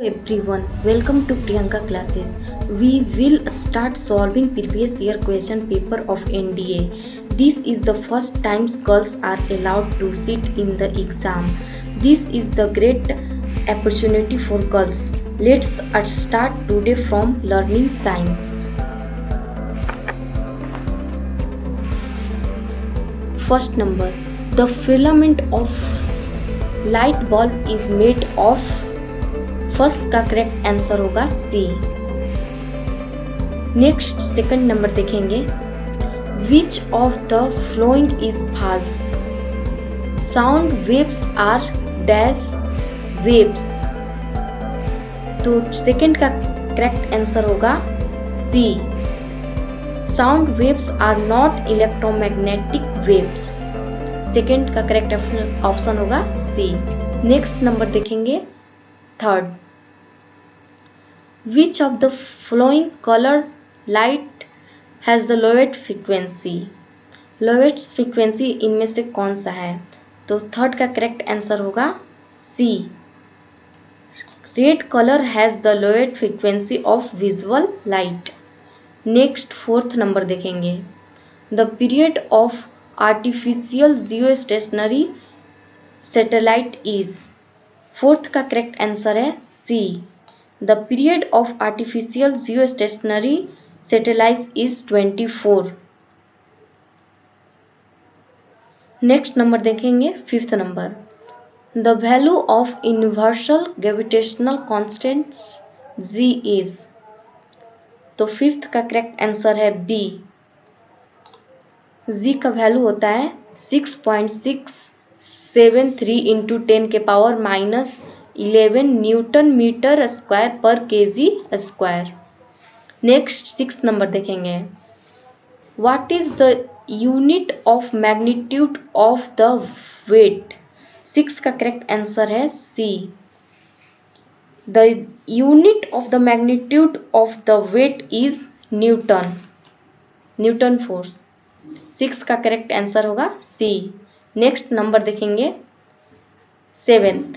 Everyone, welcome to Priyanka classes. We will start solving previous year question paper of NDA. This is the first time girls are allowed to sit in the exam. This is the great opportunity for girls. Let's start today from learning science. First number, the filament of light bulb is made of. First का correct answer होगा C. Next second number देखेंगे, which of the following is false? Sound waves are dash waves. तो second का correct answer होगा C. Sound waves are not electromagnetic waves. Second का correct option होगा C. Next number देखेंगे third, which of the following colored light has the lowest frequency? lowest frequency इनमें से कौन सा है? तो थर्ड का करेक्ट आंसर होगा C. Red colour has the lowest frequency of visual light. Next fourth number देखेंगे, the period of artificial geostationary satellite is. Fourth का करेक्ट आंसर है C. The period of artificial geostationary satellites is 24. Next number देखेंगे fifth number, the value of universal gravitational constants g is। तो fifth का correct answer है B. g का value होता है 6.673 into 10 के power minus 11 newton meter square पर KG square. Next six number देखेंगे, what is the unit of magnitude of the weight? Six का करेक्ट आंसर है C. The unit of the magnitude of the weight is newton. Newton force. Six का correct answer होगा C. Next number देखेंगे seventh,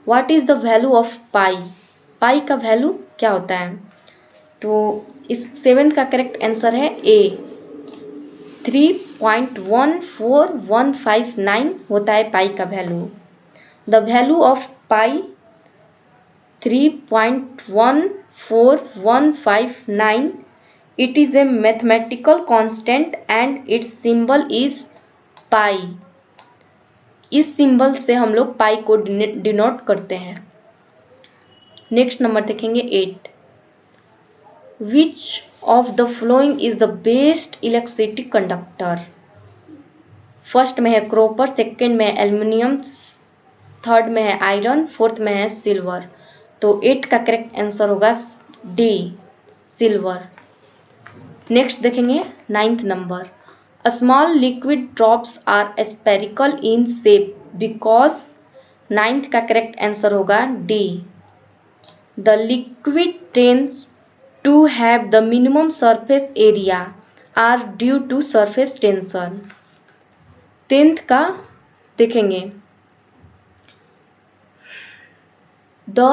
what is the value of pi? Pi का value क्या होता है? तो इस सेवेंथ का करेक्ट आंसर है ए। 3.14159 होता है पाई का value. The value of pi 3.14159। It is a mathematical constant and it's symbol is pi. इस सिंबल से हम लोग पाई को डिनोट करते हैं। नेक्स्ट नंबर देखेंगे 8, विच of the following is the best electricity conductor? First में है कॉपर, सेकंड में है एल्युमिनियम, थर्ड में है आयरन, फोर्थ में है सिल्वर। तो 8 का करेक्ट आंसर होगा डी, सिल्वर। नेक्स्ट देखेंगे ninth number, a small liquid drops are spherical in shape because। Ninth का करेक्ट आंसर होगा D. The liquid tends to have the minimum surface area are due to surface tension। Tenth का देखेंगे, the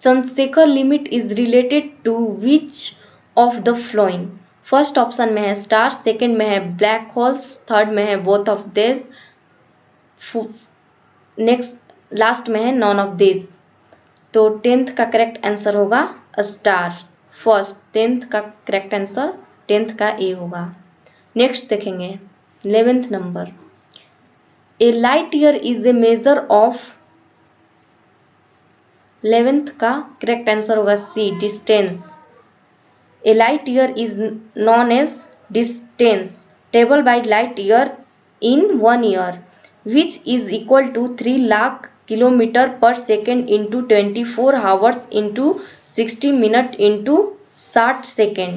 Chandrasekhar limit is related to which of the following? First option में है star, second में है black holes, third में है both of this, next last में है नॉन ऑफ दिस। तो टेंथ का करेक्ट आंसर होगा स्टार। फर्स्ट टेंथ का करेक्ट आंसर टेंथ का ए होगा। नेक्स्ट देखेंगे 11th number, A light year is a measure of. 11th का करेक्ट आंसर होगा सी, distance. A light year is known as distance traveled by light year in 1 year, which is equal to 3 lakh kilometer per second into 24 hours into 60 minute into 60 second।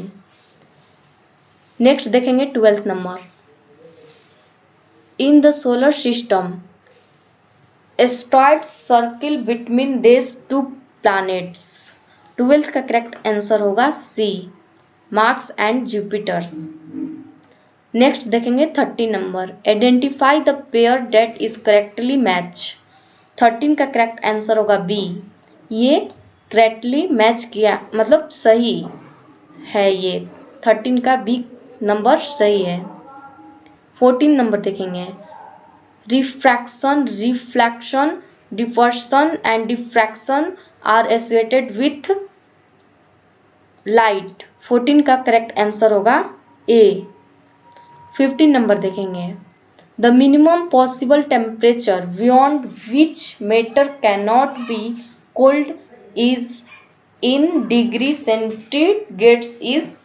Next देखेंगे 12th number, in the solar system asteroids circle between these two planets। 12th का correct answer होगा C, Mars and Jupiters. Next देखेंगे 30 number, identify the pair that is correctly match. 13 का correct answer होगा B, ये correctly match किया, मतलब सही है ये। 13 का बी नंबर सही है। 14 नंबर देखेंगे। Refraction, reflection, dispersion and diffraction are associated with light. 14 का करेक्ट आंसर होगा ए। 15 नंबर देखेंगे। The minimum possible temperature beyond which matter cannot be cold is in degree centigrades is.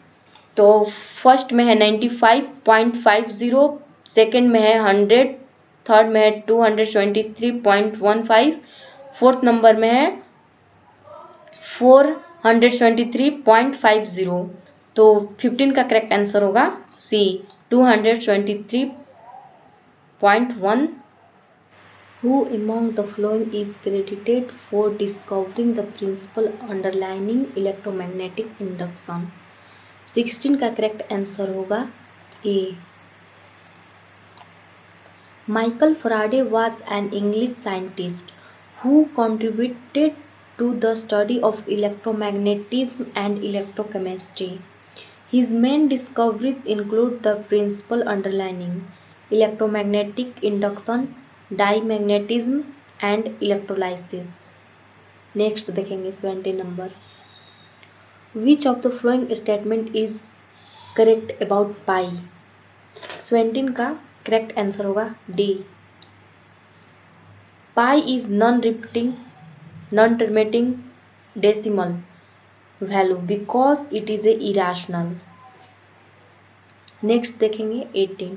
तो first में है 95.50, second में है 100, third में है 223.15, फोर्थ नंबर में है 423.50। तो 15 का करेक्ट आंसर होगा सी 223.1। Who among the following is credited for discovering the principle underlying electromagnetic induction? 16 का करेक्ट आंसर होगा ए। Michael Faraday was an English scientist who contributed to the study of electromagnetism and electrochemistry. His main discoveries include the principle underlying electromagnetic induction, diamagnetism and electrolysis. Next देखेंगे 20 number. Which of the following statement is correct about pi? 17 का correct answer होगा D. Pi is non repeating, non terminating decimal value because it is a irrational. Next देखेंगे 18।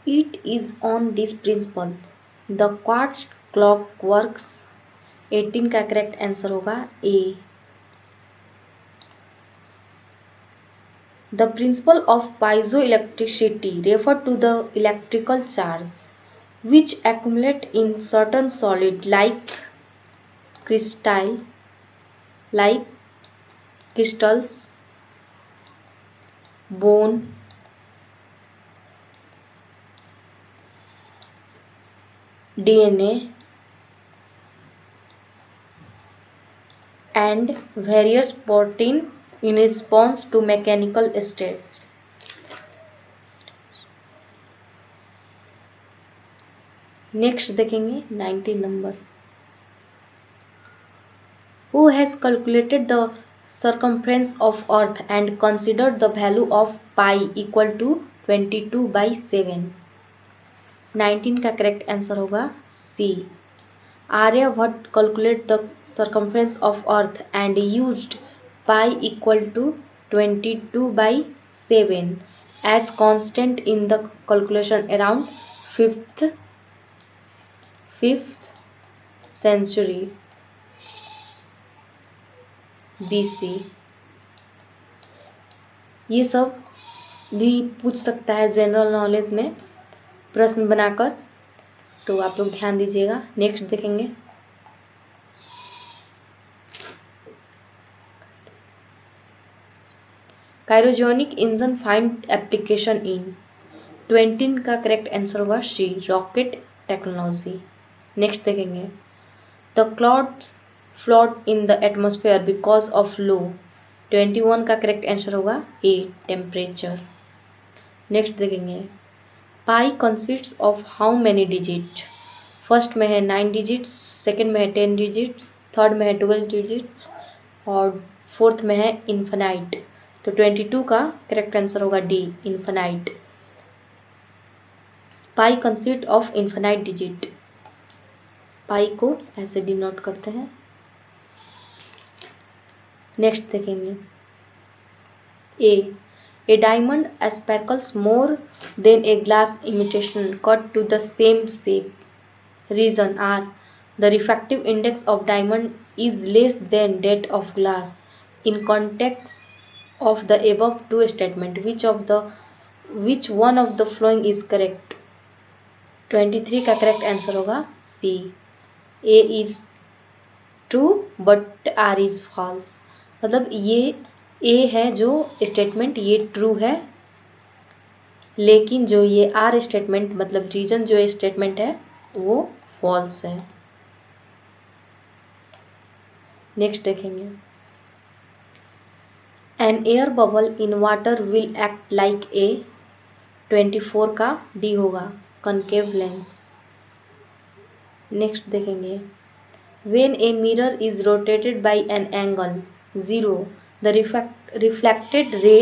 It is on this principle the quartz clock works. 18 का correct answer होगा ए। The principle of piezoelectricity refer to the electrical charge which accumulate in certain solid like crystals, bone, DNA and various protein in response to mechanical states. Next देखेंगे 19 number. Who has calculated the circumference of Earth and considered the value of pi equal to 22/7? 19 का correct answer होगा सी। Aryabhat calculated the circumference of Earth and used pi equal to 22/7 as constant in the calculation around 5th century BC। ये सब भी पूछ सकता है general knowledge में प्रश्न बनाकर, तो आप लोग ध्यान दीजिएगा। नेक्स्ट देखेंगे cryogenic engine find application in. 20 का करेक्ट आंसर होगा सी रॉकेट टेक्नोलॉजी। नेक्स्ट देखेंगे the clouds float in the atmosphere because of low. 21 का करेक्ट आंसर होगा ए टेम्परेचर। नेक्स्ट देखेंगे pi consists of how many digit. First में है 9 digits, second में है 10 डिजिट्स, थर्ड में है 12 डिजिट्स और फोर्थ में है इन्फिनाइट। तो 22 का करेक्ट आंसर होगा D infinite. Pi consist of infinite digit. Pi को ऐसे डिनोट करते हैं। नेक्स्ट देखेंगे a diamond sparkles more than a glass imitation cut to the same shape. Reason are the refractive index of diamond is less than that of glass. In context of the above two statement, which one of the following is correct? 23 का correct answer होगा C A is true but R is false. मतलब ये ए है जो statement ये true है, लेकिन जो ये आर स्टेटमेंट मतलब रीजन जो स्टेटमेंट है वो फॉल्स है। नेक्स्ट देखेंगे, an air bubble in water will act like a, 24 का डी होगा, कनकेव लेंस। नेक्स्ट देखेंगे, when a mirror is rotated by an angle 0 the reflected ray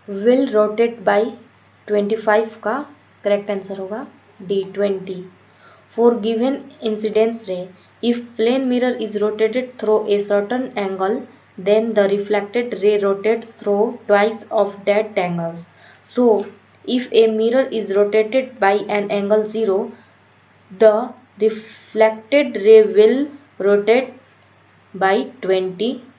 will rotate by 25 का correct answer होगा D 20। For given incidence ray, if plane mirror is rotated through a certain angle then the reflected ray rotates through twice of that angles. So if a mirror is rotated by an angle 0, the reflected ray will rotate by 25.